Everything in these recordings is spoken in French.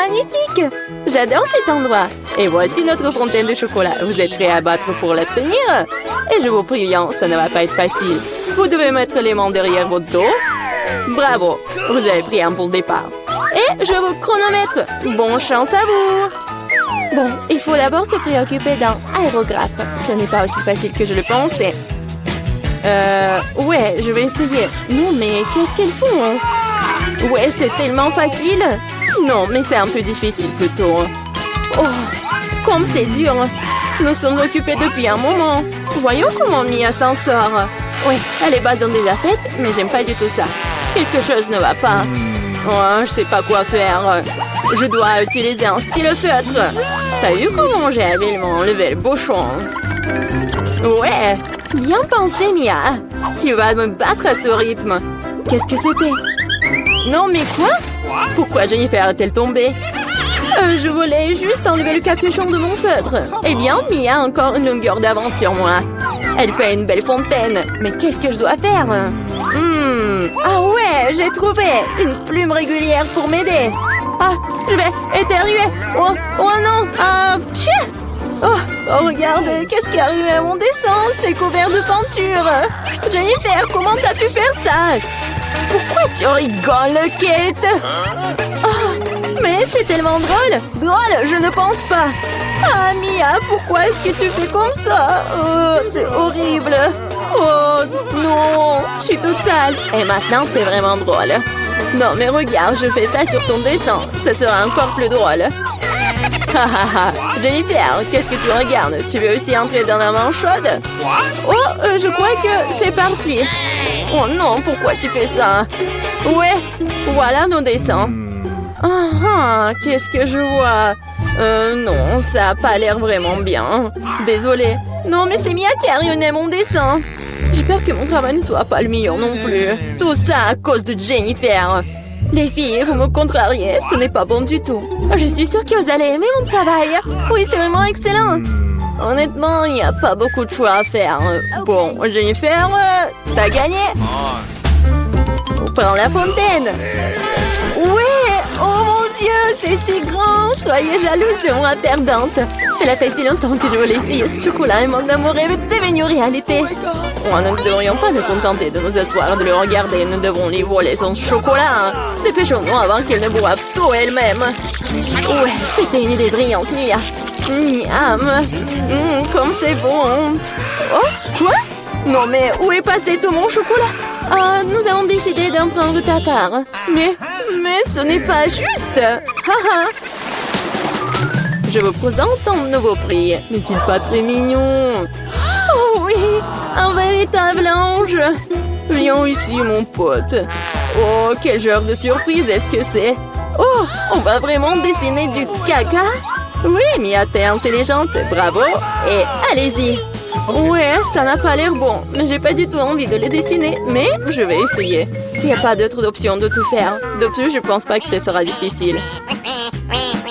magnifique! J'adore cet endroit. Et voici notre fontaine de chocolat. Vous êtes prêts à battre pour l'obtenir? Et je vous préviens, ça ne va pas être facile. Vous devez mettre les mains derrière votre dos. Bravo, vous avez pris un bon départ. Et je vous chronomètre. Bonne chance à vous! Bon, il faut d'abord se préoccuper d'un aérographe. Ce n'est pas aussi facile que je le pensais. Ouais, je vais essayer. Non, mais qu'est-ce qu'elles font? Ouais, c'est tellement facile. Non, mais c'est un peu difficile plutôt. Oh, comme c'est dur. Nous sommes occupés depuis un moment. Voyons comment Mia s'en sort. Oui, les bases sont déjà faites, mais j'aime pas du tout ça. Quelque chose ne va pas. Oh, je sais pas quoi faire. Je dois utiliser un stylo-feutre. T'as vu comment j'ai habilement enlevé le bouchon? Ouais, bien pensé, Mia. Tu vas me battre à ce rythme. Qu'est-ce que c'était? Non, mais quoi? Pourquoi Jennifer est-elle tombée? Je voulais juste enlever le capuchon de mon feutre. Eh bien, Mia a encore une longueur d'avance sur moi. Elle fait une belle fontaine. Mais qu'est-ce que je dois faire? Ah ouais, j'ai trouvé une plume régulière pour m'aider. Ah, je vais éternuer. Oh non. Ah, chien. Oh, regarde, qu'est-ce qui est arrivé à mon dessin? C'est couvert de peinture. Jennifer, comment t'as pu faire ça? Pourquoi tu rigoles, Kate? Oh, mais c'est tellement drôle. Drôle, je ne pense pas. Ah, Mia, pourquoi est-ce que tu fais comme ça? Oh, c'est horrible. Oh, non, je suis toute sale. Et maintenant, c'est vraiment drôle. Non, mais regarde, je fais ça sur ton dessin. Ça sera encore plus drôle. Jennifer, qu'est-ce que tu regardes? Tu veux aussi entrer dans la main chaude? Oh, je crois que c'est parti. Oh non, pourquoi tu fais ça? Ouais, voilà nos dessins. Qu'est-ce que je vois? Non, ça a pas l'air vraiment bien. Désolée. Non, mais c'est Mia qui a ruiné mon dessin. J'ai peur que mon travail ne soit pas le meilleur non plus. Tout ça à cause de Jennifer. Les filles, vous me contrariez, ce n'est pas bon du tout. Je suis sûre que vous allez aimer mon travail. Oui, c'est vraiment excellent. Honnêtement, il n'y a pas beaucoup de choix à faire. Bon, Jennifer, t'as gagné. On prend la fontaine. Ouais, oh mon Dieu, c'est si grand. Soyez jalouse de moi, perdante. Cela fait si longtemps que je voulais essayer ce chocolat et mon amour est devenu réalité. Oh, nous ne devrions pas nous contenter de nous asseoir et de le regarder. Nous devons lui voler son chocolat. Dépêchons-nous avant qu'elle ne boive tout elle-même. Ouais, c'était une idée brillante, Mia. Miam. Comme c'est bon. Oh, quoi? Non, mais où est passé tout mon chocolat? Ah, nous avons décidé d'en prendre ta part. Mais ce n'est pas juste. Je vous présente un nouveau prix. N'est-il pas très mignon? Oh oui, un véritable ange. Viens ici, mon pote. Oh, quel genre de surprise est-ce que c'est? Oh, on va vraiment dessiner du caca? Oui, Mia, t'es intelligente. Bravo. Et allez-y. Ouais, ça n'a pas l'air bon, mais j'ai pas du tout envie de le dessiner, mais je vais essayer. Il n'y a pas d'autre option de tout faire. De plus, je pense pas que ce sera difficile.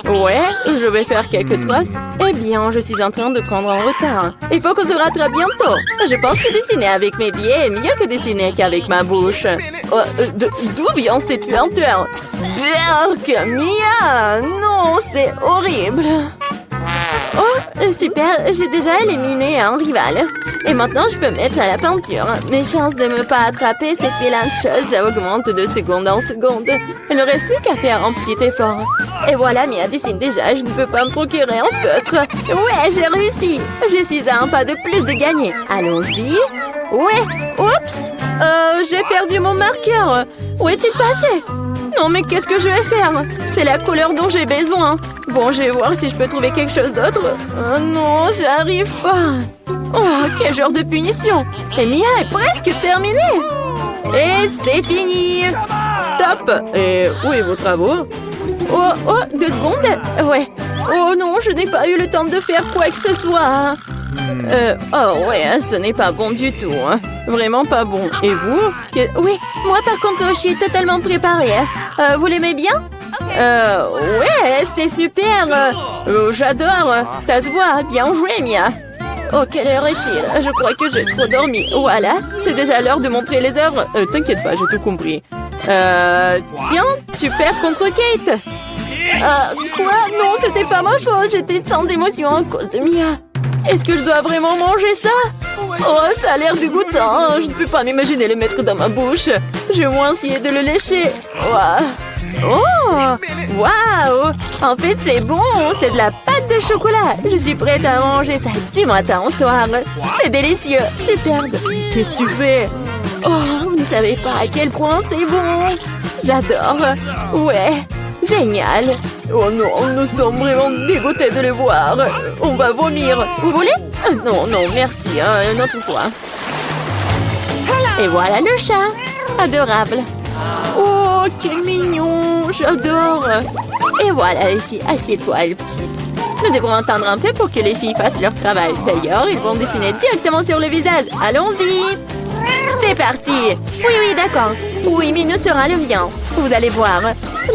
Ouais, je vais faire quelques traces. Eh bien, je suis en train de prendre un retard. Il faut qu'on se rattrape bientôt. Je pense que dessiner avec mes pieds est mieux que dessiner qu'avec ma bouche. Oh, d'où vient cette lenteur? Berk, Mia! Non, c'est horrible. Oh, super, j'ai déjà éliminé un rival. Et maintenant, je peux mettre à la peinture. Mes chances de ne pas attraper cette vilaine chose augmentent de seconde en seconde. Il ne reste plus qu'à faire un petit effort. Et voilà, Mia dessine déjà, je ne peux pas me procurer un feutre. Ouais, j'ai réussi. Je suis à un pas de plus de gagner. Allons-y. Ouais, oups. J'ai perdu mon marqueur. Où est-il passé? Non, mais qu'est-ce que je vais faire? C'est la couleur dont j'ai besoin. Bon, je vais voir si je peux trouver quelque chose d'autre. Oh non, j'arrive pas. Oh, quel genre de punition. Et Mia est presque terminée. Et c'est fini. Stop. Et où est vos travaux? Oh, 2 secondes. Ouais. Oh non, je n'ai pas eu le temps de faire quoi que ce soit. Oh ouais, ce n'est pas bon du tout. Vraiment pas bon. Et vous? Oui, moi par contre, je suis totalement préparée. Vous l'aimez bien? Ouais, c'est super. J'adore. Ça se voit. Bien joué, Mia. Oh, quelle heure est-il? Je crois que j'ai trop dormi. Voilà, c'est déjà l'heure de montrer les œuvres. T'inquiète pas, j'ai tout compris. Tiens, tu perds contre Kate. Quoi? Non, c'était pas ma faute. J'étais sans émotion à cause de Mia. Est-ce que je dois vraiment manger ça? Oh, ça a l'air dégoûtant. Je ne peux pas m'imaginer le mettre dans ma bouche. Je vais au moins essayer de le lécher. Oh! Waouh! En fait, c'est bon. C'est de la pâte de chocolat. Je suis prête à manger ça du matin au soir. C'est délicieux. Superbe. Qu'est-ce que tu fais? Oh, vous ne savez pas à quel point c'est bon. J'adore. Ouais. Génial. Oh non, nous sommes vraiment dégoûtés de le voir. On va vomir. Vous voulez? Non, non, merci. Une autre fois. Et voilà le chat. Adorable. Oh, quel mignon. J'adore. Et voilà les filles. Assieds-toi, les petits. Nous devons attendre un peu pour que les filles fassent leur travail. D'ailleurs, ils vont dessiner directement sur le visage. Allons-y. C'est parti. Oui, oui, d'accord. Oui, mais nous sera le mien. Vous allez voir.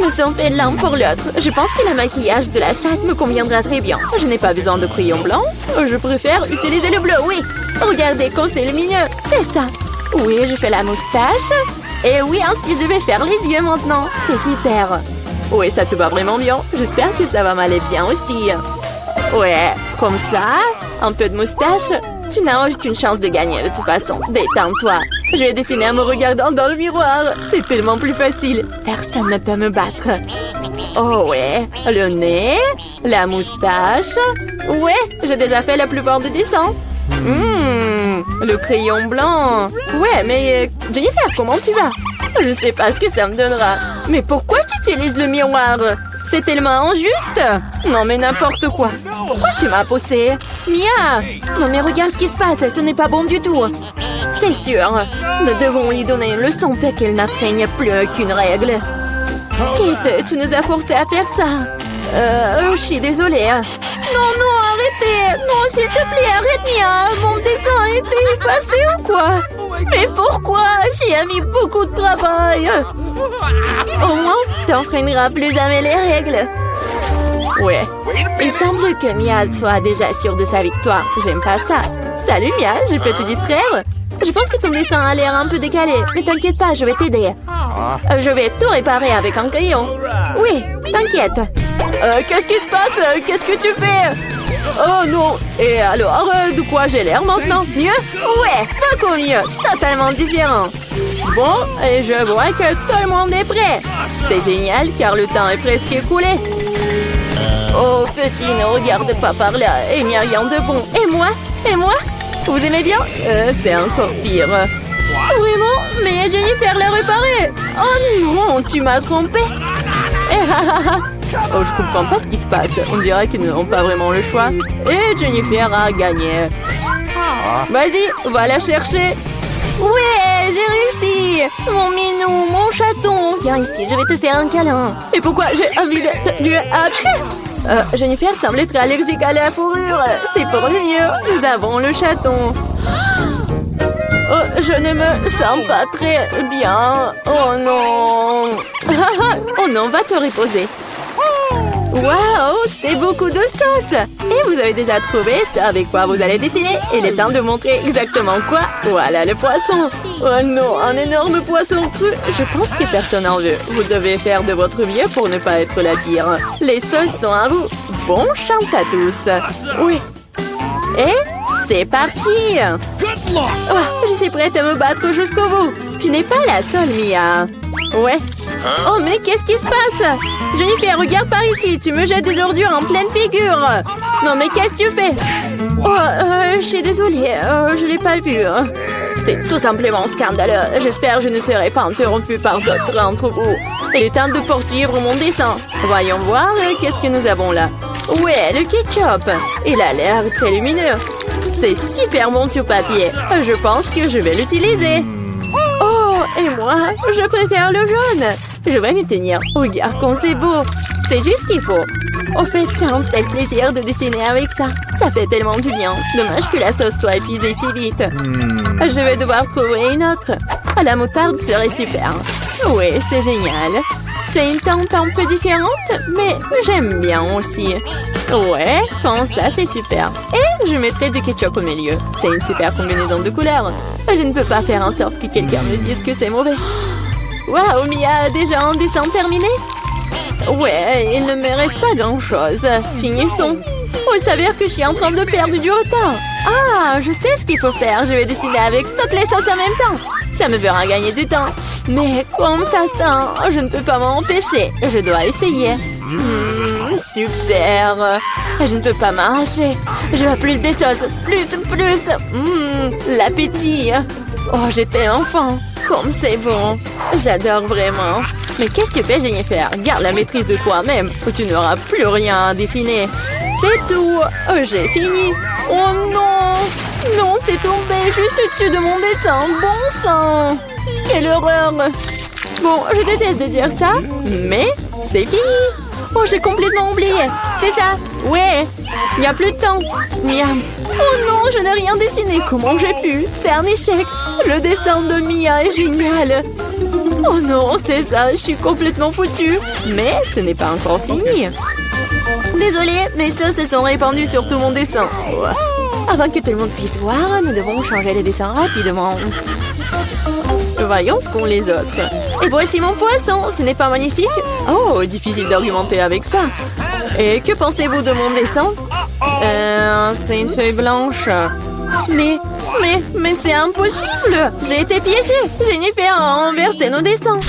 Nous sommes faits l'un pour l'autre. Je pense que le maquillage de la chatte me conviendra très bien. Je n'ai pas besoin de crayon blanc. Je préfère utiliser le bleu, oui. Regardez comme c'est lumineux. C'est ça. Oui, je fais la moustache. Et oui, ainsi je vais faire les yeux maintenant. C'est super. Oui, ça te va vraiment bien. J'espère que ça va m'aller bien aussi. Ouais, comme ça. Un peu de moustache. Tu n'as aucune chance de gagner de toute façon. Détends-toi. Je vais dessiner en me regardant dans le miroir. C'est tellement plus facile. Personne ne peut me battre. Oh ouais. Le nez. La moustache. Ouais, j'ai déjà fait la plupart des dessins. Le crayon blanc. Ouais, mais Jennifer, comment tu vas? Je sais pas ce que ça me donnera. Mais pourquoi tu utilises le miroir? C'est tellement injuste. Non, mais n'importe quoi. Pourquoi tu m'as poussé? Mia! Non, mais regarde ce qui se passe. Ce n'est pas bon du tout. C'est sûr. Nous devons lui donner une leçon pour qu'elle n'apprenne plus aucune règle. Kate, tu nous as forcé à faire ça. Je suis désolée. Non, non, arrêtez. Non, s'il te plaît, arrête, Mia. Mon dessin a été effacé ou quoi? Mais pourquoi? J'y ai mis beaucoup de travail. Au moins, t'enfreineras plus jamais les règles. Ouais. Il semble que Mia soit déjà sûre de sa victoire. J'aime pas ça. Salut Mia, je peux te distraire? Je pense que ton dessin a l'air un peu décalé. Mais t'inquiète pas, je vais t'aider. Je vais tout réparer avec un crayon. Oui, t'inquiète. Qu'est-ce qui se passe? Qu'est-ce que tu fais? Oh non. Et alors, de quoi j'ai l'air maintenant? Mieux? Ouais, beaucoup mieux. Totalement différent. Bon, et je vois que tout le monde est prêt. C'est génial car le temps est presque écoulé. Oh, petit, ne regarde pas par là. Il n'y a rien de bon. Et moi? Et moi? Vous aimez bien? C'est encore pire. Vraiment? Mais Jennifer l'a réparé. Oh non, tu m'as trompé. Oh, je comprends pas ce qui se passe. On dirait qu'ils n'ont pas vraiment le choix. Et Jennifer a gagné. Vas-y, va la chercher. Ouais, j'ai réussi. Mon minou, mon chaton. Viens ici, je vais te faire un câlin. Et pourquoi j'ai envie de... Jennifer semble être allergique à la fourrure. C'est pour le mieux. Nous avons le chaton. Oh, je ne me sens pas très bien. Oh non. Oh non, va te reposer. Waouh, c'est beaucoup de sauce. Et vous avez déjà trouvé ce avec quoi vous allez dessiner. Il est temps de montrer exactement quoi. Voilà le poisson. Oh non, un énorme poisson cru. Je pense que personne en veut. Vous devez faire de votre mieux pour ne pas être la pire. Les sauces sont à vous. Bonne chance à tous. Oui. Et c'est parti. Oh, je suis prête à me battre jusqu'au bout. Tu n'es pas la seule, Mia. Ouais. Oh, mais qu'est-ce qui se passe? Jennifer, regarde par ici. Tu me jettes des ordures en pleine figure. Non, mais qu'est-ce que tu fais? Oh, je suis désolée. Je l'ai pas vu. C'est tout simplement scandaleux. J'espère que je ne serai pas interrompue par d'autres d'entre vous. Il est temps de poursuivre mon dessin. Voyons voir qu'est-ce que nous avons là. Ouais, le ketchup. Il a l'air très lumineux. C'est super bon sur papier. Je pense que je vais l'utiliser. Oh, et moi, je préfère le jaune. Je vais m'y tenir. Regarde comme c'est beau. C'est juste ce qu'il faut. Au fait, c'est un tel plaisir de dessiner avec ça. Ça fait tellement du bien. Dommage que la sauce soit épuisée si vite. Je vais devoir trouver une autre. La moutarde serait super. Oui, c'est génial. C'est une teinte un peu différente, mais j'aime bien aussi. Ouais, comme ça, c'est super. Et je mettrai du ketchup au milieu. C'est une super combinaison de couleurs. Je ne peux pas faire en sorte que quelqu'un me dise que c'est mauvais. Waouh, Mia a déjà un dessin terminé? Ouais, il ne me reste pas grand-chose. Finissons. Oh, il s'avère que je suis en train de perdre du retard. Ah, je sais ce qu'il faut faire. Je vais dessiner avec toutes les sauces en même temps. Ça me fera gagner du temps. Mais comme ça sent, je ne peux pas m'en empêcher. Je dois essayer. Super. Je ne peux pas m'arracher. Je veux plus des sauces. Plus. L'appétit. Oh, j'ai tellement faim. Comme c'est bon. J'adore vraiment. Mais qu'est-ce que tu fais, Jennifer? Garde la maîtrise de toi-même ou tu n'auras plus rien à dessiner. C'est tout. J'ai fini. Oh non. Non, c'est tombé juste au-dessus de mon dessin. Bon sang. Quelle horreur. Bon, je déteste de dire ça, mais c'est fini. Oh, j'ai complètement oublié. C'est ça. Ouais. Il n'y a plus de temps. Miam. Oh non, je n'ai rien dessiné. Comment j'ai pu? C'est un échec. Le dessin de Mia est génial. Oh non, c'est ça. Je suis complètement foutue. Mais ce n'est pas encore fini. Désolée, mes sauces se sont répandues sur tout mon dessin. Avant que tout le monde puisse voir, nous devons changer les dessins rapidement. Voyons ce qu'ont les autres. Et voici mon poisson. Ce n'est pas magnifique? Oh, difficile d'argumenter avec ça. Et que pensez-vous de mon dessin? C'est une feuille blanche. Mais c'est impossible. J'ai été piégée. Jennifer a renversé nos dessins.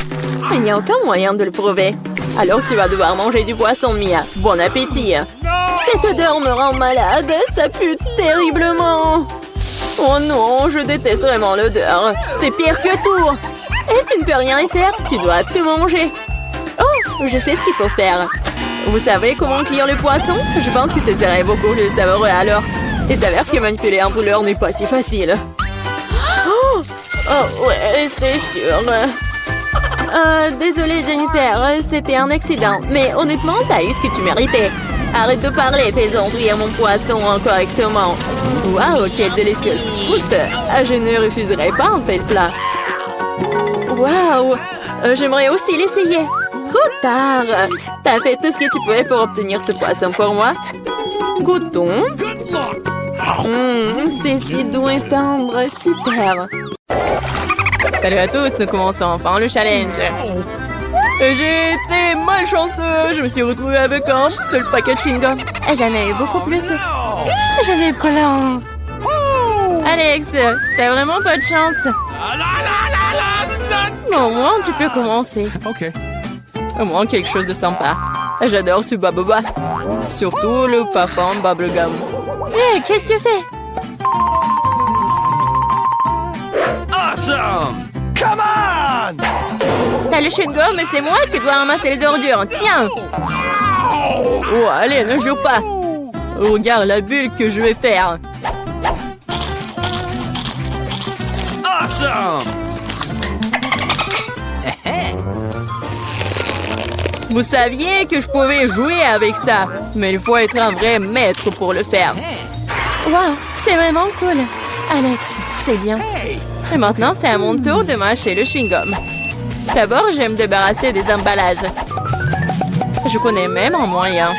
Il n'y a aucun moyen de le prouver. Alors tu vas devoir manger du poisson, Mia. Bon appétit. Cette odeur me rend malade. Ça pue terriblement. Oh non, je déteste vraiment l'odeur. C'est pire que tout. Et tu ne peux rien y faire. Tu dois tout manger. Oh, je sais ce qu'il faut faire. Vous savez comment cuire le poisson? Je pense que ce serait beaucoup plus savoureux alors. Il s'avère que manipuler un brûleur n'est pas si facile. Oh ouais, c'est sûr. Désolée Jennifer, c'était un accident. Mais honnêtement, t'as eu ce que tu méritais. Arrête de parler, faisons frire mon poisson correctement. Waouh, quelle délicieuse croûte. Je ne refuserai pas un tel plat. Waouh, j'aimerais aussi l'essayer. Trop tard. T'as fait tout ce que tu pouvais pour obtenir ce poisson pour moi. Goûtons. C'est si doux et tendre. Super. Salut à tous, nous commençons enfin le challenge. J'ai été malchanceux. Je me suis retrouvée avec un seul paquet de chewing-gum. J'en ai eu beaucoup plus. J'en ai plein. Alex, t'as vraiment pas de chance. Non, au moins tu peux commencer. Ok. Au moins quelque chose de sympa. J'adore ce baboba. Surtout le parfum bubblegum. Hé, qu'est-ce que tu fais? Awesome! Come on! T'as le chewing-gum, mais c'est moi qui dois ramasser les ordures. Tiens! Oh, allez, ne joue pas. Regarde la bulle que je vais faire. Awesome! Vous saviez que je pouvais jouer avec ça, mais il faut être un vrai maître pour le faire. Wow, c'est vraiment cool. Alex, c'est bien. Et maintenant, c'est à mon tour de mâcher le chewing-gum. D'abord, je vais me débarrasser des emballages. Je connais même un moyen.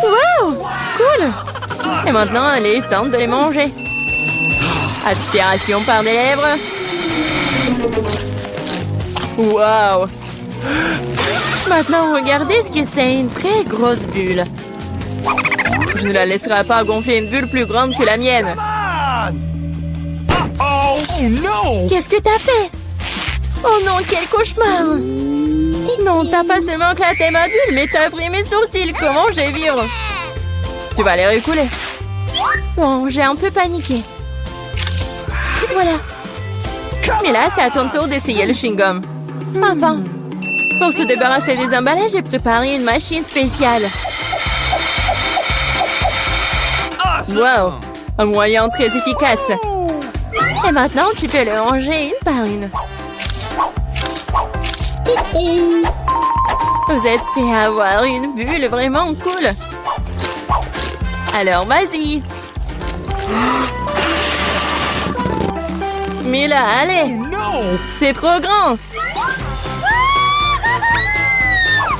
Wow, cool. Et maintenant, allez, tente de les manger. Aspiration par des lèvres. Wow. Maintenant, regardez ce que c'est, une très grosse bulle. Je ne la laisserai pas gonfler une bulle plus grande que la mienne. Oh no! Qu'est-ce que t'as fait? Oh non, quel cauchemar! Non, t'as pas seulement éclaté ma bulle, mais t'as pris mes sourcils. Comment je vais vivre? Tu vas les recouler. Bon, j'ai un peu paniqué. Voilà. Mais là, c'est à ton tour d'essayer le chewing-gum. Enfin. Pour se débarrasser des emballages, j'ai préparé une machine spéciale. Wow! Un moyen très efficace. Et maintenant, tu peux le ranger une par une. Vous êtes prêts à avoir une bulle vraiment cool? Alors, vas-y. Mais là, allez. C'est trop grand.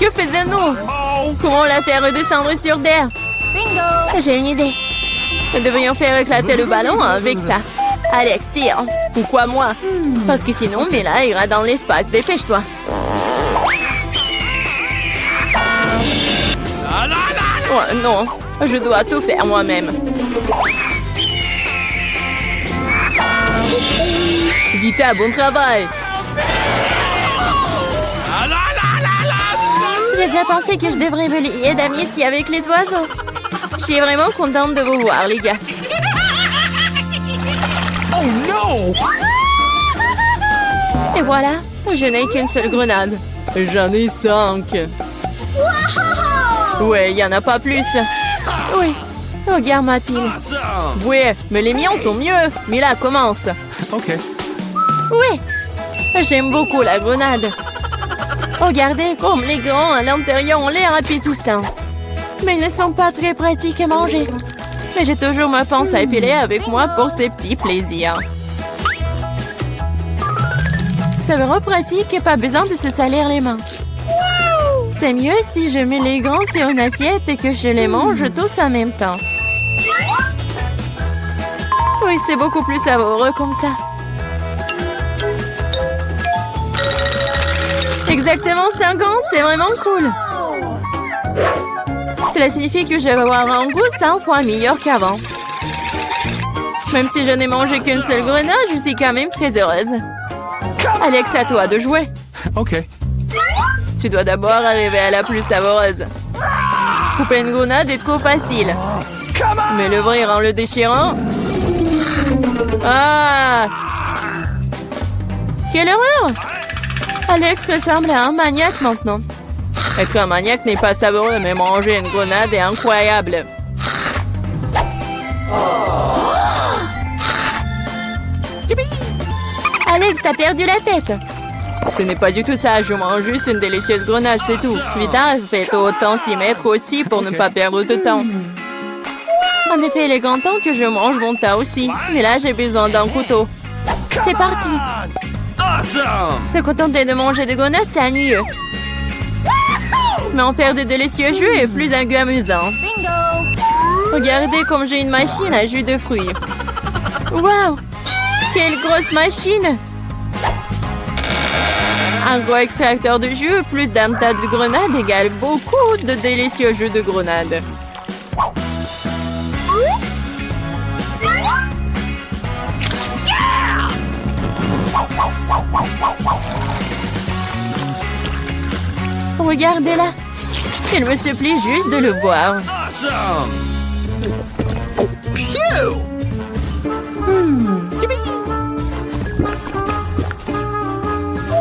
Que faisons-nous? Comment la faire redescendre sur terre? Bingo! J'ai une idée. Nous devrions faire éclater le ballon avec ça. Alex, tire. Pourquoi moi? Parce que sinon, Mila ira dans l'espace. Dépêche-toi. Oh non, je dois tout faire moi-même. Vita, bon travail. J'ai déjà pensé que je devrais me lier d'amitié avec les oiseaux. Je suis vraiment contente de vous voir, les gars. Oh no! Et voilà, je n'ai qu'une seule grenade. J'en ai 5. Ouais, il n'y en a pas plus. Oui, regarde ma pile. Awesome! Ouais, mais les miens sont mieux. Mila, commence. Okay. Oui, j'aime beaucoup la grenade. Regardez comme les grands à l'intérieur ont l'air appétissants. Mais ils ne sont pas très pratiques à manger. Mais j'ai toujours ma pince à épiler avec moi pour ces petits plaisirs. C'est vraiment pratique et pas besoin de se salir les mains. C'est mieux si je mets les gants sur une assiette et que je les mange tous en même temps. Oui, c'est beaucoup plus savoureux comme ça. Exactement 5 ans, c'est vraiment cool. Cela signifie que je vais avoir un goût 100 fois meilleur qu'avant. Même si je n'ai mangé qu'une seule grenade, je suis quand même très heureuse. Alex, à toi de jouer. Okay. Tu dois d'abord arriver à la plus savoureuse. Couper une grenade est trop facile. Mais l'ouvrir en le déchirant... Ah! Quelle horreur! Alex ressemble à un maniaque maintenant. Être un maniaque n'est pas savoureux, mais manger une grenade est incroyable. Alex, t'as perdu la tête. Ce n'est pas du tout ça, je mange juste une délicieuse grenade, c'est tout. Vita, faites autant s'y mettre aussi pour ne pas perdre de temps. En effet, il est grand temps que je mange mon tas aussi. Mais là, j'ai besoin d'un couteau. C'est parti. Awesome! Se contenter de manger des grenades, c'est ennuyeux. Mais en faire de délicieux jus est plus un goût amusant. Regardez comme j'ai une machine à jus de fruits. Waouh! Quelle grosse machine! Un gros extracteur de jus plus d'un tas de grenades égale beaucoup de délicieux jus de grenade. Regardez-la. Il me supplie juste de le boire. Awesome!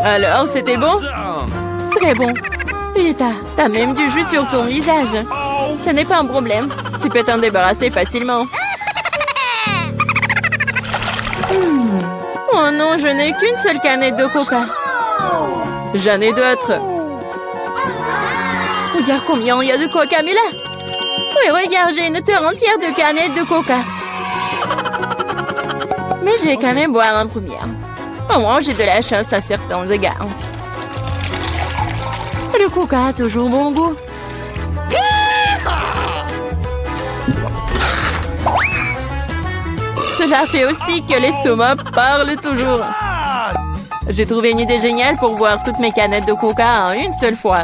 Alors, c'était bon? Awesome! Très bon. Et t'as même du jus sur ton visage. Ce n'est pas un problème. Tu peux t'en débarrasser facilement. Oh non, je n'ai qu'une seule canette de coca. J'en ai d'autres. Regarde combien il y a de coca, Mila. Oui, regarde, j'ai une terre entière de canettes de coca. Mais je vais quand même boire en première. Au moins, j'ai de la chance à certains égards. Le coca a toujours bon goût. Cela fait aussi que l'estomac parle toujours. J'ai trouvé une idée géniale pour boire toutes mes canettes de coca en une seule fois.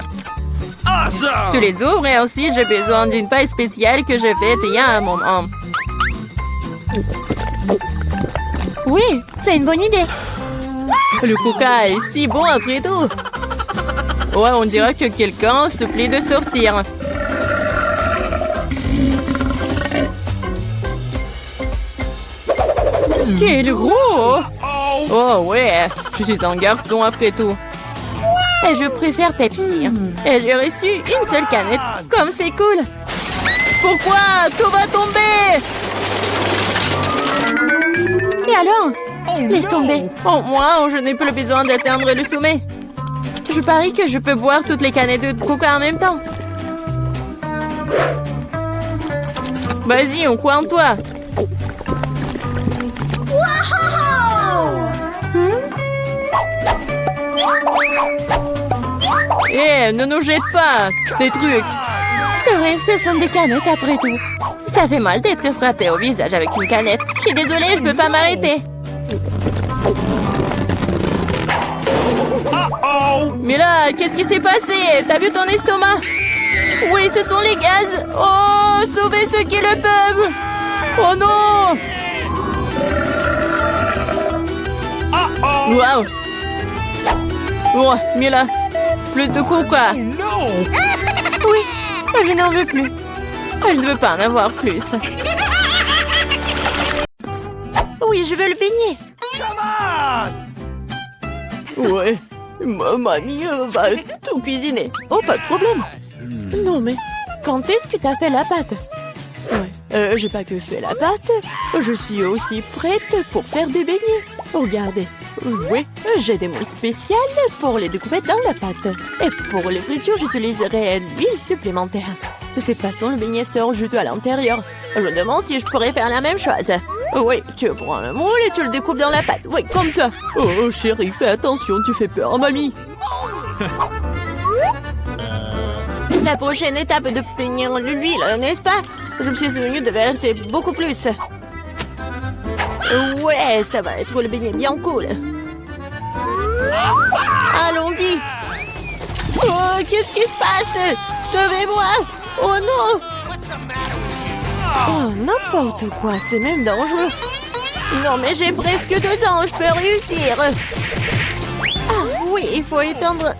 Awesome! Tu les ouvres et ensuite j'ai besoin d'une paille spéciale que je vais il y a un moment. Oui, c'est une bonne idée. Le coca est si bon après tout. Ouais, on dirait que quelqu'un se plaît de sortir. Quel gros! Oh ouais, je suis un garçon après tout. Et je préfère Pepsi. Et j'ai reçu une seule canette. Comme c'est cool. Pourquoi? Tout va tomber! Et alors? Laisse tomber. Au moins, je n'ai plus besoin d'atteindre le sommet. Je parie que je peux boire toutes les canettes de coca en même temps. Vas-y, on croit en toi. Ne nous jette pas des trucs. C'est vrai, ce sont des canettes après tout. Ça fait mal d'être frappé au visage avec une canette. Je suis désolée, je peux pas m'arrêter. Mais là, qu'est-ce qui s'est passé? T'as vu ton estomac? Oui, ce sont les gaz. Oh, sauvez ceux qui le peuvent. Oh non. Waouh. Bon, Mila, plus de coca. Oui, je n'en veux plus. Je ne veux pas en avoir plus. Oui, je veux le beignet. Ouais, ma mamie va tout cuisiner. Oh, pas de problème. Non, mais quand est-ce que t'as fait la pâte? Ouais, j'ai pas que fait la pâte. Je suis aussi prête pour faire des beignets. Regardez. Oui, j'ai des moules spéciales pour les découpettes dans la pâte. Et pour les fritures, j'utiliserai l'huile supplémentaire. De cette façon, le beignet sort juteux à l'intérieur. Je me demande si je pourrais faire la même chose. Oui, tu prends le moule et tu le découpes dans la pâte. Oui, comme ça. Oh, chérie, fais attention, tu fais peur à mamie. La prochaine étape est d'obtenir l'huile, n'est-ce pas? Je me suis souvenu de verser beaucoup plus. Ouais, ça va être le beignet bien cool. Allons-y. Oh, qu'est-ce qui se passe? Sauvez-moi. Oh non. Oh, n'importe quoi, c'est même dangereux. Non, mais j'ai presque 2 ans, je peux réussir. Ah oui, il faut éteindre.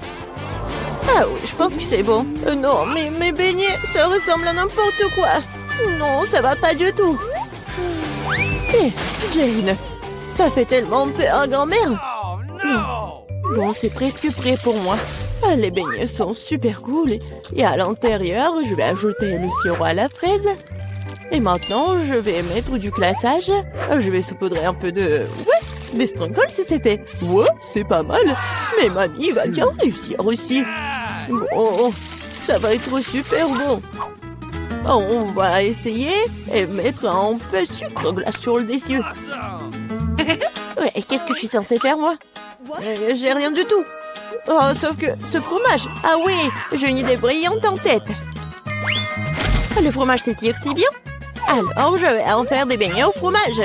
Ah oui, je pense que c'est bon. Non, mais mes beignets, ça ressemble à n'importe quoi. Non, ça va pas du tout. Hé, Jane, t'as fait tellement peur à grand-mère. Bon, c'est presque prêt pour moi. Ah, les beignets sont super cool. Et à l'intérieur, je vais ajouter le sirop à la fraise. Et maintenant, je vais mettre du glaçage. Je vais saupoudrer un peu de... Ouais, des sprinkles, c'est fait. Ouais, c'est pas mal. Mais mamie va bien réussir aussi. Bon, ça va être super bon. On va essayer et mettre un peu de sucre glace sur le dessus. Ouais, qu'est-ce que je suis censée faire, moi? J'ai rien du tout. Oh, sauf que ce fromage. Ah oui, j'ai une idée brillante en tête. Le fromage s'étire si bien. Alors, je vais en faire des beignets au fromage.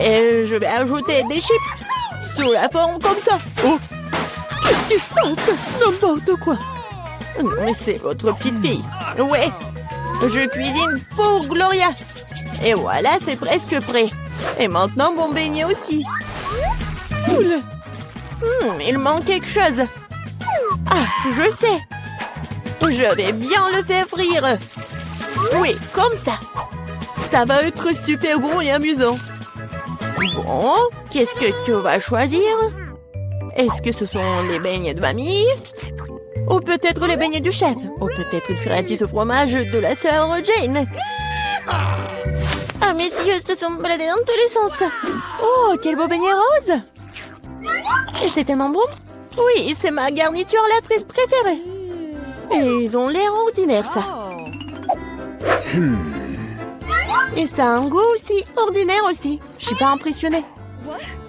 Et je vais ajouter des chips sous la forme comme ça. Oh, qu'est-ce qui se passe? N'importe quoi. Non, mais c'est votre petite fille. Ouais, je cuisine pour Gloria. Et voilà, c'est presque prêt. Et maintenant, mon beignet aussi. Cool. Il manque quelque chose. Ah, je sais. Je vais bien le faire frire. Oui, comme ça. Ça va être super bon et amusant. Bon, qu'est-ce que tu vas choisir? Est-ce que ce sont les beignets de mamie? Ou peut-être les beignets du chef? Ou peut-être une friandise au fromage de la sœur Jane? Ah, mes yeux se sont baladés dans tous les sens. Oh, quel beau beignet rose! Et c'est tellement bon. Oui, c'est ma garniture à la fraise préférée. Et ils ont l'air ordinaires, ça. Et ça a un goût aussi ordinaire aussi. Je suis pas impressionnée.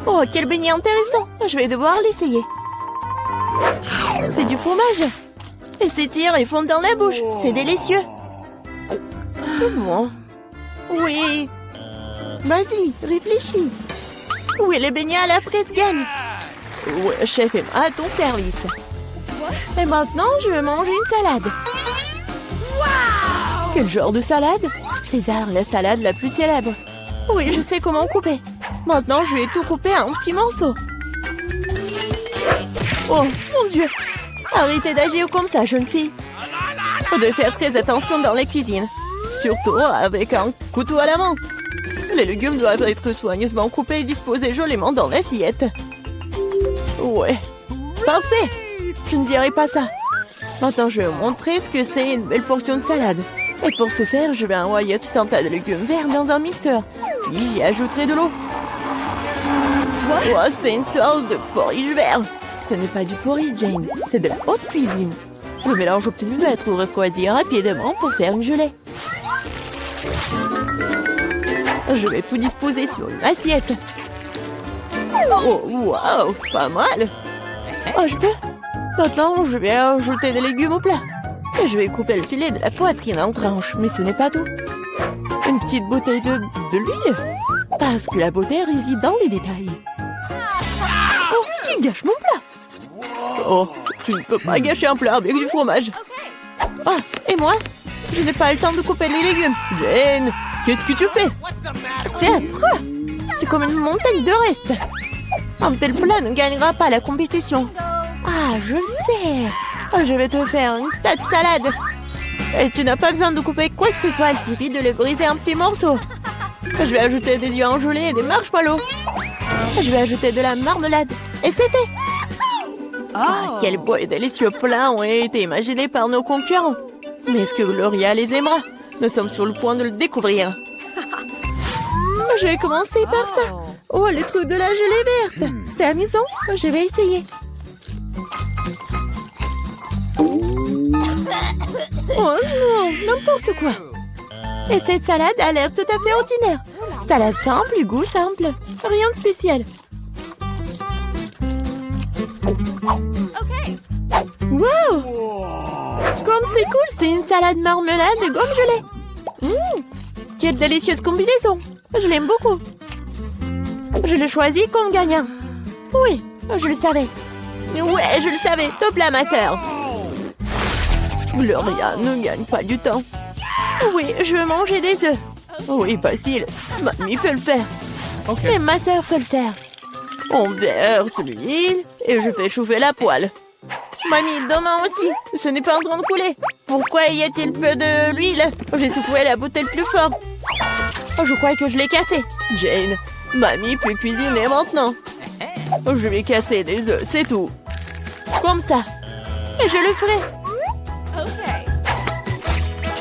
Oh, quel beignet intéressant. Je vais devoir l'essayer. C'est du fromage. Il s'étire et fond dans la bouche. C'est délicieux. Bon. Oui. Vas-y, réfléchis. Oui, les beignets à la fraise gagnent. Ouais, chef et moi à ton service. Et maintenant, je vais manger une salade. Wow! Quel genre de salade? César, la salade la plus célèbre. Oui, je sais comment couper. Maintenant, je vais tout couper en petits morceaux. Oh, mon Dieu! Arrêtez d'agir comme ça, jeune fille. Faut de faire très attention dans les cuisines. Surtout avec un couteau à la main. Les légumes doivent être soigneusement coupés et disposés joliment dans l'assiette. Ouais, parfait. Je ne dirai pas ça. Maintenant, je vais vous montrer ce que c'est une belle portion de salade. Et pour ce faire, je vais envoyer tout un tas de légumes verts dans un mixeur. Puis j'y ajouterai de l'eau. Oh, c'est une sorte de porridge vert. Ce n'est pas du porridge, Jane. C'est de la haute cuisine. Le mélange obtenu doit être refroidi rapidement pour faire une gelée. Je vais tout disposer sur une assiette. Oh, wow, pas mal. Oh, je peux? Maintenant, je vais ajouter des légumes au plat. Et je vais couper le filet de la poitrine en tranches. Mais ce n'est pas tout. Une petite bouteille de l'huile. Parce que la beauté réside dans les détails. Oh, il gâche mon plat. Oh, Tu ne peux pas gâcher un plat avec du fromage. Oh, et moi? Je n'ai pas le temps de couper les légumes. Jane, qu'est-ce que tu fais? C'est affreux. C'est comme une montagne de restes. Un tel plat ne gagnera pas la compétition. Ah, je sais. Je vais te faire une tas de salade. Et tu n'as pas besoin de couper quoi que ce soit. Il suffit de le briser en petits morceaux. Je vais ajouter des yeux enjolés et des marshmallows. Je vais ajouter de la marmelade. Et c'est fait. Ah, quel beau et délicieux plat ont été imaginés par nos concurrents. Mais est-ce que Gloria les aimera? Nous sommes sur le point de le découvrir. Je vais commencer par ça. Oh, le truc de la gelée verte. C'est amusant. Je vais essayer. Oh non, n'importe quoi. Et cette salade a l'air tout à fait ordinaire. Salade simple et goût simple. Rien de spécial. Wow! Comme c'est cool, c'est une salade marmelade et gomme gelée. Quelle délicieuse combinaison. Je l'aime beaucoup. Je le choisis comme gagnant. Oui, je le savais. Ouais, je le savais. Top là, ma sœur. Gloria ne gagne pas du temps. Oui, je veux manger des œufs. Oui, facile. Mamie peut le faire. Okay. Et ma sœur peut le faire. On verse l'huile et je fais chauffer la poêle. Mamie, demain aussi. Ce n'est pas en train de couler. Pourquoi y a-t-il peu d'huile? J'ai secoué la bouteille plus fort. Oh, je crois que je l'ai cassée. Jane, Mamie peut cuisiner maintenant. Je vais casser les œufs, c'est tout. Comme ça. Et je le ferai.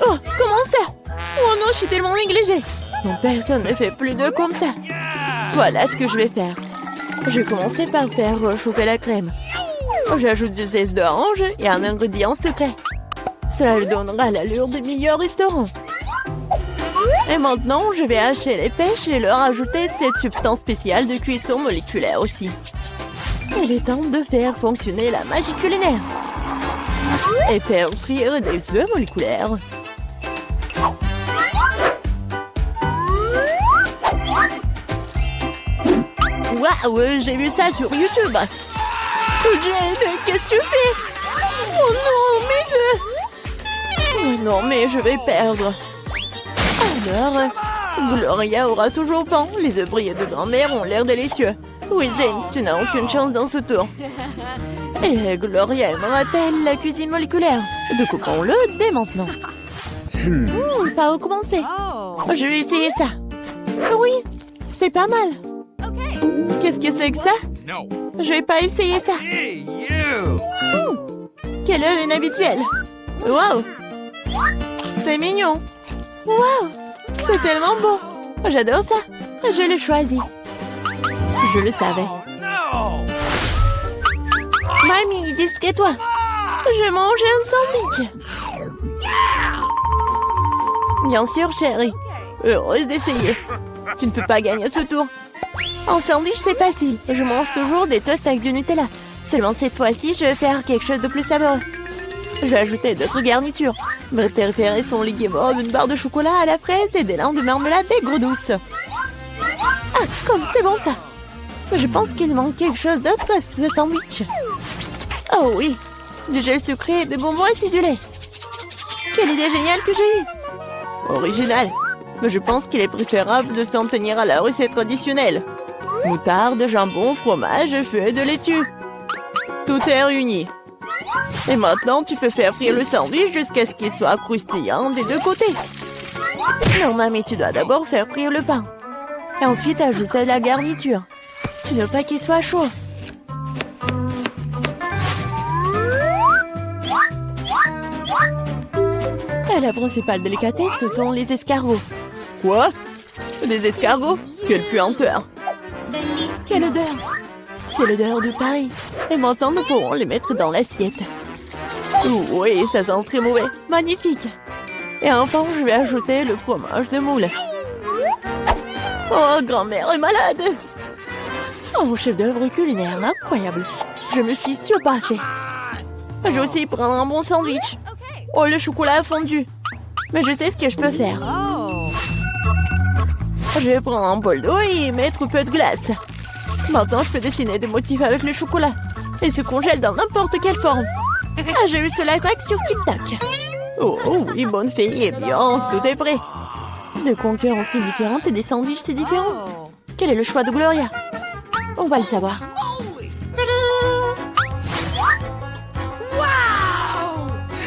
Oh, comment ça? Oh non, je suis tellement négligée. Non, personne ne fait plus d'œufs comme ça. Voilà ce que je vais faire. Je vais commencer par faire chauffer la crème. J'ajoute du zeste d'orange et un ingrédient secret. Cela lui donnera l'allure des meilleurs restaurants. Et maintenant, je vais hacher les pêches et leur ajouter cette substance spéciale de cuisson moléculaire aussi. Il est temps de faire fonctionner la magie culinaire. Et faire frire des œufs moléculaires. Waouh, j'ai vu ça sur YouTube. Jane, qu'est-ce que tu fais? Oh non, mes œufs! Oh non, mais je vais perdre. Alors, Gloria aura toujours faim. Les œufs brillés de grand-mère ont l'air délicieux. Oui, Jane, tu n'as aucune chance dans ce tour. Et Gloria aimera-t-elle la cuisine moléculaire? Découpons-le dès maintenant. Par où commencer? Je vais essayer ça. Oui, c'est pas mal. Qu'est-ce que c'est que ça? Je vais pas essayer ça. Hey, you! Quelle œuf inhabituelle. Waouh! C'est mignon. Waouh! C'est tellement beau. J'adore ça. Je l'ai choisi. Je le savais. No! Mamie, discret-toi. Je mange un sandwich. Bien sûr, chérie. Heureuse d'essayer. Tu ne peux pas gagner ce tour. En sandwich, c'est facile. Je mange toujours des toasts avec du Nutella. Seulement cette fois-ci, je vais faire quelque chose de plus savoureux. Je vais ajouter d'autres garnitures. Mes préférés sont les guimauves, une barre de chocolat à la fraise et des lins de marmelade aigre douce. Ah, comme c'est bon ça. Je pense qu'il manque quelque chose d'autre à ce sandwich. Oh oui, du gel sucré et des bonbons acidulés. Quelle idée géniale que j'ai eue. Original. Mais je pense qu'il est préférable de s'en tenir à la recette traditionnelle. Moutarde, jambon, fromage, feuilles de laitue. Tout est réuni. Et maintenant, tu peux faire frire le sandwich jusqu'à ce qu'il soit croustillant des deux côtés. Non, mamie, tu dois d'abord faire frire le pain. Et ensuite, ajouter la garniture. Tu ne veux pas qu'il soit chaud. Et la principale délicatesse, ce sont les escargots. Quoi? Des escargots? Quelle puanteur! Quelle odeur! C'est l'odeur de Paris. Et maintenant, nous pourrons les mettre dans l'assiette. Oui, ça sent très mauvais. Magnifique! Et enfin, je vais ajouter le fromage de moule. Oh, grand-mère est malade! Oh, chef-d'œuvre culinaire incroyable! Je me suis surpassée. Je vais aussi prendre un bon sandwich. Oh, le chocolat a fondu. Mais je sais ce que je peux faire. Je vais prendre un bol d'eau et mettre un peu de glace. Maintenant, je peux dessiner des motifs avec le chocolat. et se congèle dans n'importe quelle forme. Ah, j'ai eu cela grec sur TikTok. Oh, oui, bonne fée, eh bien, tout est prêt. Des concurrences si différentes et des sandwichs si différents. Quel est le choix de Gloria? On va le savoir.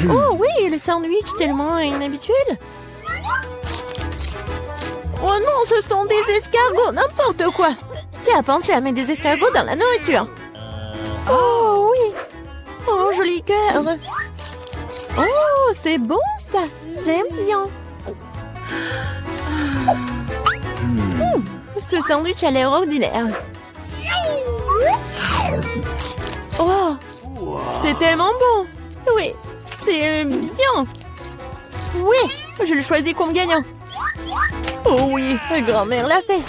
Oh oui, le sandwich tellement inhabituel. Oh non, ce sont des escargots, n'importe quoi. Qui a pensé à mettre des escargots dans la nourriture? Oh oui. Oh, joli cœur. Oh, c'est bon ça. J'aime bien. Ce sandwich a l'air ordinaire. Oh, c'est tellement bon. Oui, c'est bien. Oui, je le choisis comme gagnant. Oh oui, grand-mère l'a fait.